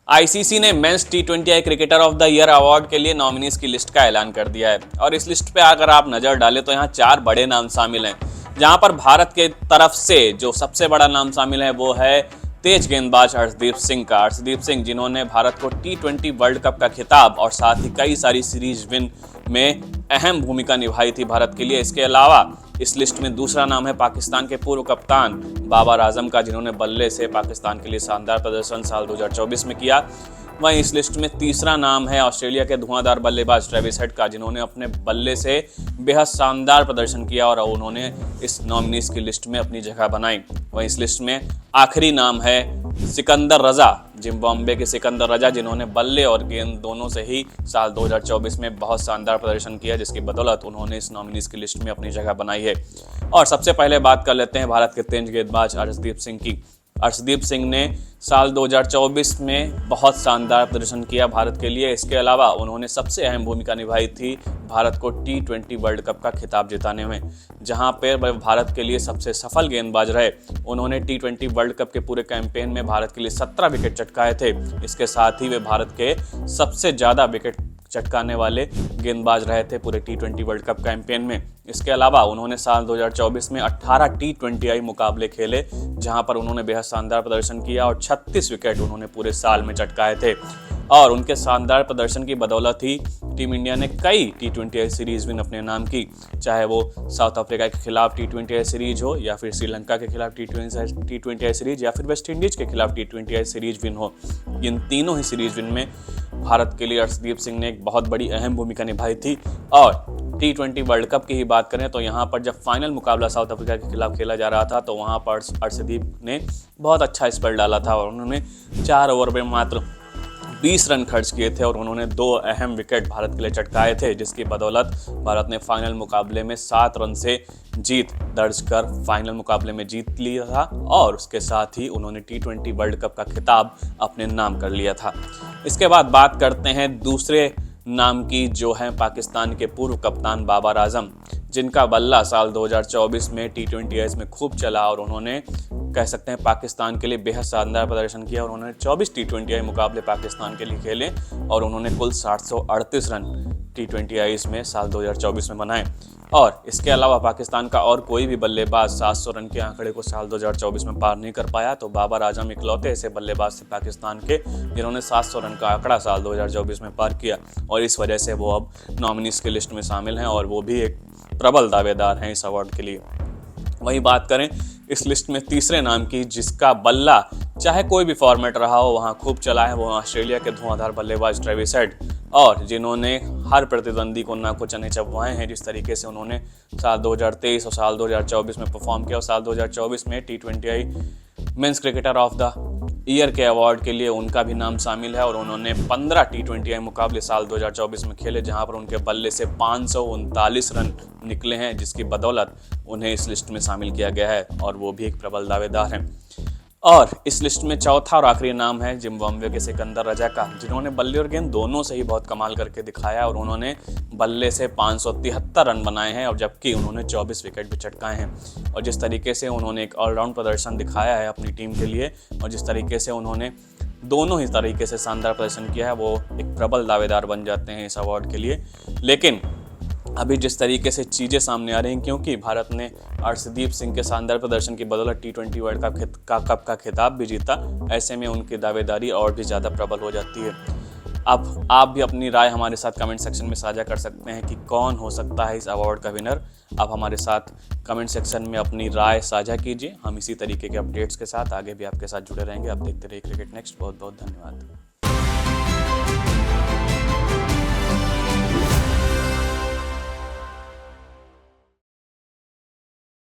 ICC ने men's T20I cricketer of the year award के लिए नॉमिनीज की लिस्ट का ऐलान कर दिया है और इस लिस्ट पे अगर आप नजर डालें तो यहाँ 4 बड़े नाम शामिल हैं। जहां पर भारत के तरफ से जो सबसे बड़ा नाम शामिल है वो है तेज गेंदबाज अर्शदीप सिंह का। अर्शदीप सिंह जिन्होंने भारत को T20 वर्ल्ड कप का खिताब और साथ ही कई सारी सीरीज विन में अहम भूमिका निभाई थी भारत के लिए। इसके अलावा इस लिस्ट में दूसरा नाम है पाकिस्तान के पूर्व कप्तान बाबर आजम का, जिन्होंने बल्ले से पाकिस्तान के लिए शानदार प्रदर्शन साल 2024 में किया। वहीं इस लिस्ट में तीसरा नाम है ऑस्ट्रेलिया के धुआंधार बल्लेबाज ट्रेविस हेड का, जिन्होंने अपने बल्ले से बेहद शानदार प्रदर्शन किया और उन्होंने इस नॉमिनीज की लिस्ट में अपनी जगह बनाई। वहीं इस लिस्ट में आखिरी नाम है सिकंदर रजा, जिम्बाब्वे के सिकंदर रजा, जिन्होंने बल्ले और गेंद दोनों से ही साल 2024 में बहुत शानदार प्रदर्शन किया, जिसकी बदौलत उन्होंने इस नॉमिनीज की लिस्ट में अपनी जगह बनाई है। और सबसे पहले बात कर लेते हैं भारत के तेज गेंदबाज अर्शदीप सिंह की। अर्शदीप सिंह ने साल 2024 में बहुत शानदार प्रदर्शन किया भारत के लिए। इसके अलावा उन्होंने सबसे अहम भूमिका निभाई थी भारत को T20 वर्ल्ड कप का खिताब जिताने में, जहां पर वह भारत के लिए सबसे सफल गेंदबाज रहे। उन्होंने T20 वर्ल्ड कप के पूरे कैंपेन में भारत के लिए 17 विकेट चटकाए थे। इसके साथ ही वे भारत के सबसे ज़्यादा विकेट चटकाने वाले गेंदबाज रहे थे पूरे T20 वर्ल्ड कप कैंपेन में। इसके अलावा उन्होंने साल 2024 में 18 T20I मुकाबले खेले, जहां पर उन्होंने बेहद शानदार प्रदर्शन किया और 36 विकेट उन्होंने पूरे साल में चटकाए थे। और उनके शानदार प्रदर्शन की बदौलत ही टीम इंडिया ने कई T20I सीरीज विन अपने नाम की, चाहे वो साउथ अफ्रीका के खिलाफ T20I सीरीज हो या फिर श्रीलंका के खिलाफ T20I सीरीज या फिर वेस्ट इंडीज के खिलाफ T20I सीरीज विन हो। इन तीनों ही सीरीज विन में भारत के लिए अर्शदीप सिंह ने एक बहुत बड़ी अहम भूमिका निभाई थी। और T20 वर्ल्ड कप की ही बात करें तो यहाँ पर जब फाइनल मुकाबला साउथ अफ्रीका के खिलाफ खेला जा रहा था तो वहाँ पर अर्शदीप ने बहुत अच्छा स्पेल डाला था और उन्होंने 4 ओवर में मात्र 20 रन खर्च किए थे और उन्होंने 2 अहम विकेट भारत के लिए चटकाए थे, जिसकी बदौलत भारत ने फाइनल मुकाबले में 7 रन से जीत दर्ज कर फाइनल मुकाबले में जीत लिया था और उसके साथ ही उन्होंने T20 वर्ल्ड कप का खिताब अपने नाम कर लिया था। इसके बाद बात करते हैं दूसरे नाम की, जो है पाकिस्तान के पूर्व कप्तान बाबर आजम, जिनका बल्ला साल 2024 में T20I में खूब चला और उन्होंने कह सकते हैं पाकिस्तान के लिए बेहद शानदार प्रदर्शन किया और उन्होंने 24 T20I मुकाबले पाकिस्तान के लिए खेले और उन्होंने कुल 738 रन T20I में साल 2024 में बनाए। और इसके अलावा पाकिस्तान का और कोई भी बल्लेबाज 700 रन के आंकड़े को साल 2024 में पार नहीं कर पाया, तो बाबर आजम इकलौते ऐसे बल्लेबाज थे पाकिस्तान के जिन्होंने 700 रन का आंकड़ा साल 2024 में पार किया और इस वजह से वो अब नॉमिनीज की लिस्ट में शामिल हैं और वो भी एक प्रबल दावेदार हैं इस अवार्ड के लिए। वहीं बात करें इस लिस्ट में तीसरे नाम की, जिसका बल्ला चाहे कोई भी फॉर्मेट रहा हो वहाँ खूब चला है, वो ऑस्ट्रेलिया के धुआंधार बल्लेबाज ट्रेविस हेड, और जिन्होंने हर प्रतिद्वंदी को नाक को चने चबवाए हैं। जिस तरीके से उन्होंने साल 2023 और साल 2024 में परफॉर्म किया और साल 2024 में T20I men's cricketer of the year के अवार्ड के लिए उनका भी नाम शामिल है और उन्होंने 15 T20I मुकाबले साल 2024 में खेले, जहां पर उनके बल्ले से 539 रन निकले हैं, जिसकी बदौलत उन्हें इस लिस्ट में शामिल किया गया है और वो भी एक प्रबल दावेदार हैं। और इस लिस्ट में चौथा और आखिरी नाम है जिम्बाब्वे के सिकंदर रजा का, जिन्होंने बल्ले और गेंद दोनों से ही बहुत कमाल करके दिखाया और उन्होंने बल्ले से 573 रन बनाए हैं और जबकि उन्होंने 24 विकेट भी चटकाए हैं। और जिस तरीके से उन्होंने एक ऑलराउंड प्रदर्शन दिखाया है अपनी टीम के लिए और जिस तरीके से उन्होंने दोनों ही तरीके से शानदार प्रदर्शन किया है, वो एक प्रबल दावेदार बन जाते हैं इस अवार्ड के लिए। लेकिन अभी जिस तरीके से चीज़ें सामने आ रही हैं, क्योंकि भारत ने अर्शदीप सिंह के शानदार प्रदर्शन की बदौलत T20 वर्ल्ड कप का खिताब भी जीता, ऐसे में उनकी दावेदारी और भी ज़्यादा प्रबल हो जाती है। अब आप भी अपनी राय हमारे साथ कमेंट सेक्शन में साझा कर सकते हैं कि कौन हो सकता है इस अवार्ड का विनर। आप हमारे साथ कमेंट सेक्शन में अपनी राय साझा कीजिए। हम इसी तरीके के अपडेट्स के साथ आगे भी आपके साथ जुड़े रहेंगे। आप देखते रहिए क्रिकेट नेक्स्ट। बहुत बहुत धन्यवाद।